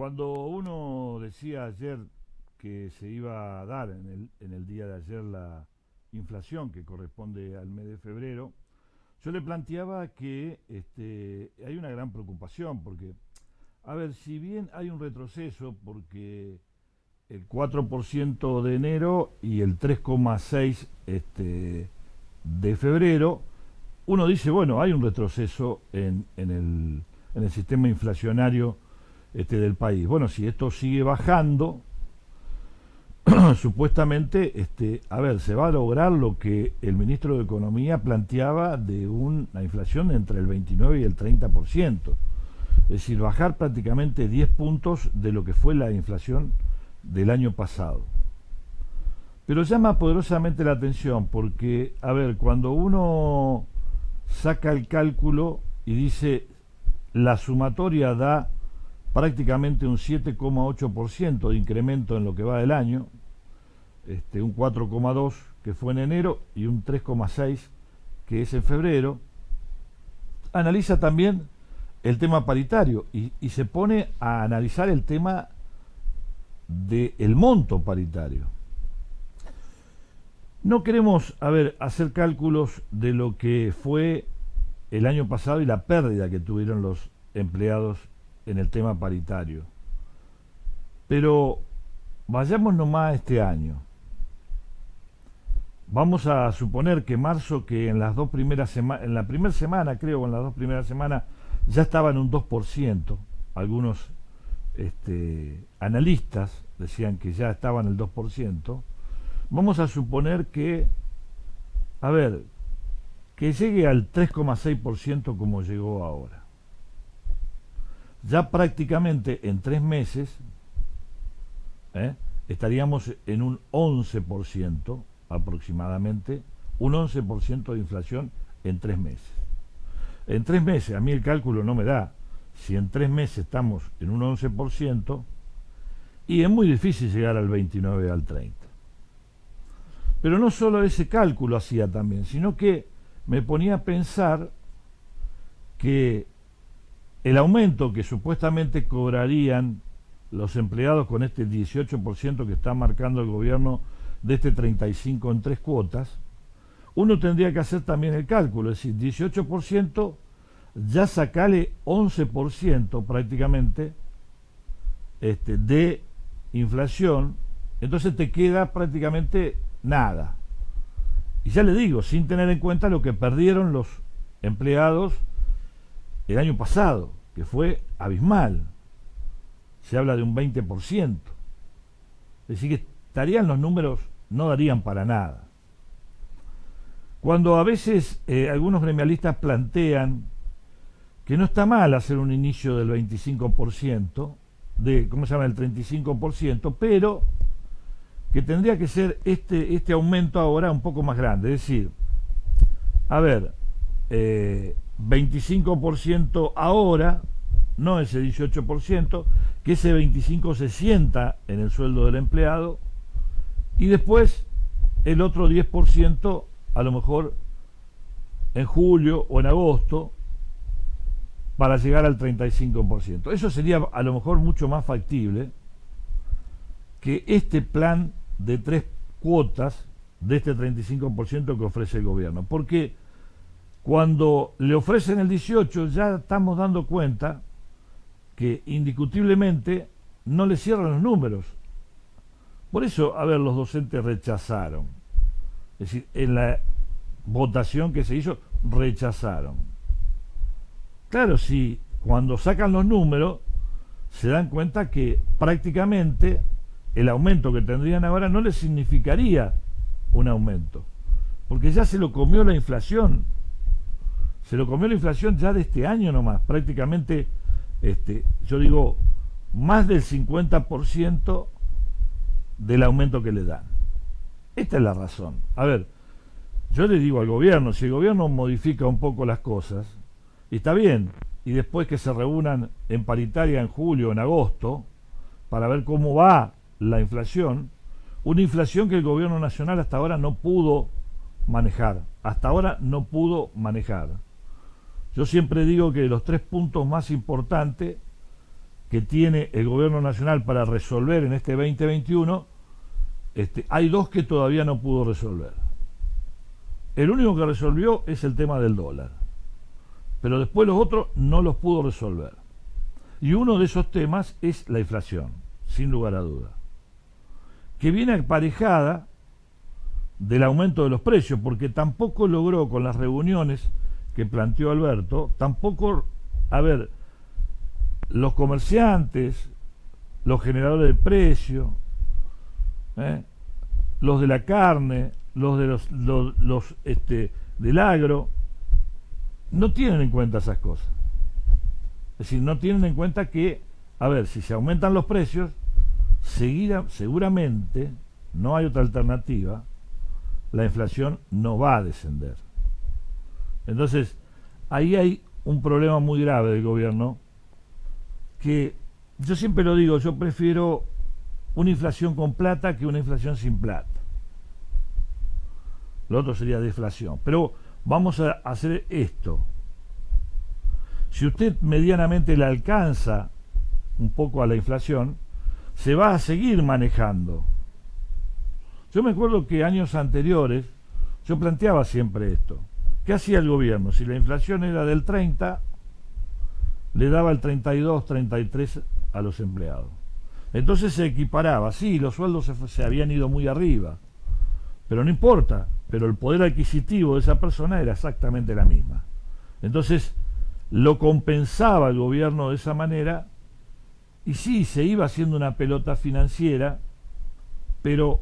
Cuando uno decía ayer que se iba a dar en el día de ayer la inflación que corresponde al mes de febrero, yo le planteaba que hay una gran preocupación porque, a ver, si bien hay un retroceso porque el 4% de enero y el 3,6% de febrero, uno dice, bueno, hay un retroceso en el sistema inflacionario del país. Bueno, si esto sigue bajando, supuestamente, a ver, se va a lograr lo que el ministro de Economía planteaba de una inflación entre el 29 y el 30%. Es decir, bajar prácticamente 10 puntos de lo que fue la inflación del año pasado. Pero llama poderosamente la atención porque, a ver, cuando uno saca el cálculo y dice la sumatoria da prácticamente un 7,8% de incremento en lo que va del año, un 4,2% que fue en enero y un 3,6% que es en febrero, analiza también el tema paritario y se pone a analizar el tema del monto paritario. No queremos, a ver, hacer cálculos de lo que fue el año pasado y la pérdida que tuvieron los empleados en el tema paritario. Pero vayamos nomás a este año. Vamos a suponer que marzo, que en las dos primeras semanas, en la primera semana creo, en las dos primeras semanas, ya estaba en un 2%. Algunos analistas decían que ya estaba en el 2%. Vamos a suponer que, a ver, que llegue al 3,6% como llegó ahora. Ya prácticamente en 3 meses estaríamos en un 11% aproximadamente, un 11% de inflación en 3 meses. En 3 meses, a mí el cálculo no me da, si en 3 meses estamos en un 11%, y es muy difícil llegar al 29 al 30. Pero no solo ese cálculo hacía también, sino que me ponía a pensar que el aumento que supuestamente cobrarían los empleados con este 18% que está marcando el gobierno de 35 en 3 cuotas, uno tendría que hacer también el cálculo, es decir, 18%, ya sacale 11% prácticamente de inflación, entonces te queda prácticamente nada. Y ya le digo, sin tener en cuenta lo que perdieron los empleados el año pasado, que fue abismal. Se habla de un 20%. Es decir, que estarían los números, no darían para nada. Cuando a veces algunos gremialistas plantean que no está mal hacer un inicio del 25%, ¿cómo se llama? El 35%, pero que tendría que ser este aumento ahora un poco más grande. Es decir, a ver, 25% ahora, no ese 18%, que ese 25% se sienta en el sueldo del empleado, y después el otro 10% a lo mejor en julio o en agosto para llegar al 35%. Eso sería a lo mejor mucho más factible que este plan de 3 cuotas de este 35% que ofrece el gobierno. Porque cuando le ofrecen el 18% ya estamos dando cuenta que indiscutiblemente no le cierran los números. Por eso, a ver, los docentes rechazaron. Es decir, en la votación que se hizo, rechazaron. Claro, si cuando sacan los números, se dan cuenta que prácticamente el aumento que tendrían ahora no les significaría un aumento. Porque ya se lo comió la inflación. Se lo comió la inflación ya de este año nomás. Prácticamente, yo digo, más del 50% del aumento que le dan. Esta es la razón. A ver, yo le digo al gobierno, si el gobierno modifica un poco las cosas, y está bien, y después que se reúnan en paritaria en julio o en agosto, para ver cómo va la inflación, una inflación que el gobierno nacional hasta ahora no pudo manejar. Hasta ahora no pudo manejar. Yo siempre digo que los 3 puntos más importantes que tiene el gobierno nacional para resolver en este 2021, hay dos que todavía no pudo resolver. El único que resolvió es el tema del dólar, pero después los otros no los pudo resolver. Y uno de esos temas es la inflación, sin lugar a duda, que viene aparejada del aumento de los precios, porque tampoco logró con las reuniones que planteó Alberto, tampoco, los comerciantes, los generadores de precios, los de la carne, los de del agro, no tienen en cuenta esas cosas. Es decir, no tienen en cuenta que, si se aumentan los precios, seguramente, no hay otra alternativa, la inflación no va a descender. Entonces, ahí hay un problema muy grave del gobierno, que yo siempre lo digo, yo prefiero una inflación con plata que una inflación sin plata. Lo otro sería deflación. Pero vamos a hacer esto. Si usted medianamente le alcanza un poco a la inflación, se va a seguir manejando. Yo me acuerdo que años anteriores yo planteaba siempre esto. ¿Qué hacía el gobierno? Si la inflación era del 30, le daba el 32, 33 a los empleados. Entonces se equiparaba. Sí, los sueldos se habían ido muy arriba, pero no importa, pero el poder adquisitivo de esa persona era exactamente la misma. Entonces lo compensaba el gobierno de esa manera, y sí, se iba haciendo una pelota financiera, pero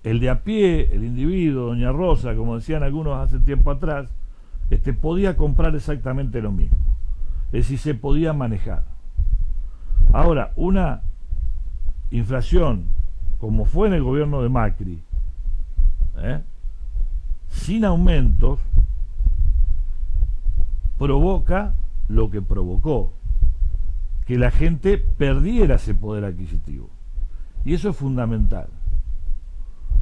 el de a pie, el individuo, doña Rosa, como decían algunos hace tiempo atrás, podía comprar exactamente lo mismo. Es decir, se podía manejar. Ahora, una inflación, como fue en el gobierno de Macri, sin aumentos, provoca lo que provocó, que la gente perdiera ese poder adquisitivo. Y eso es fundamental.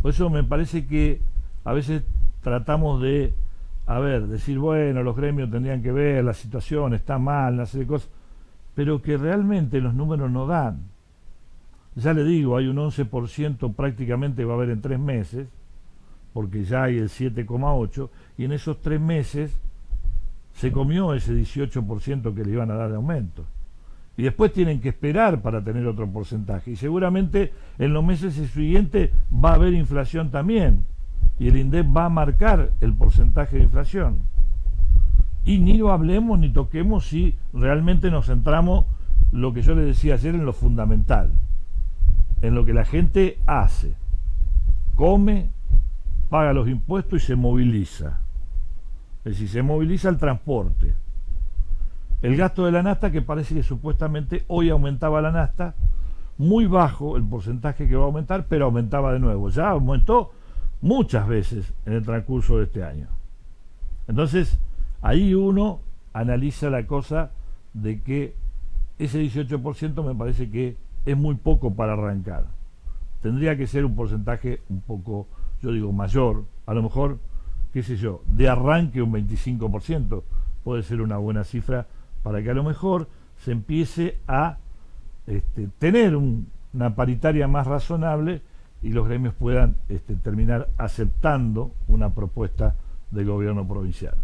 Por eso me parece que a veces tratamos de, decir, bueno, los gremios tendrían que ver, la situación está mal, una serie de cosas, pero que realmente los números no dan. Ya le digo, hay un 11% prácticamente va a haber en 3 meses, porque ya hay el 7,8%, y en esos 3 meses se comió ese 18% que le iban a dar de aumento. Y después tienen que esperar para tener otro porcentaje. Y seguramente en los meses siguientes va a haber inflación también. Y el INDEC va a marcar el porcentaje de inflación. Y ni lo hablemos ni toquemos si realmente nos centramos, lo que yo les decía ayer, en lo fundamental. En lo que la gente hace. Come, paga los impuestos y se moviliza. Es decir, se moviliza el transporte. El gasto de la nafta, que parece que supuestamente hoy aumentaba la nafta, muy bajo el porcentaje que va a aumentar, pero aumentaba de nuevo. Ya aumentó muchas veces en el transcurso de este año. Entonces, ahí uno analiza la cosa de que ese 18% me parece que es muy poco para arrancar. Tendría que ser un porcentaje un poco, yo digo, mayor. A lo mejor, qué sé yo, de arranque un 25% puede ser una buena cifra, para que a lo mejor se empiece a tener una paritaria más razonable y los gremios puedan terminar aceptando una propuesta del gobierno provincial.